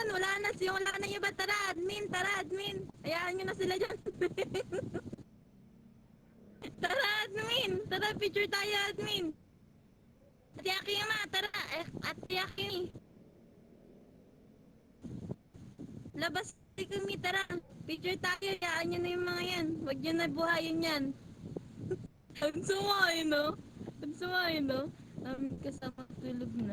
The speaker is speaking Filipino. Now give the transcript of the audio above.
yan. Wala na. Wala na yung iba. Tara, admin. Tara, admin. Hayaan nyo na sila dyan. Tara, admin. Tara, picture tayo, admin. Ate Akima, tara. Ate Akimi. Labas kami, tara. Picture tayo. Hayaan nyo na yung mga yan. Huwag nyo na buhayin yan. Ang sumayo, no? Ang sumayo, no? Kasama tulog na.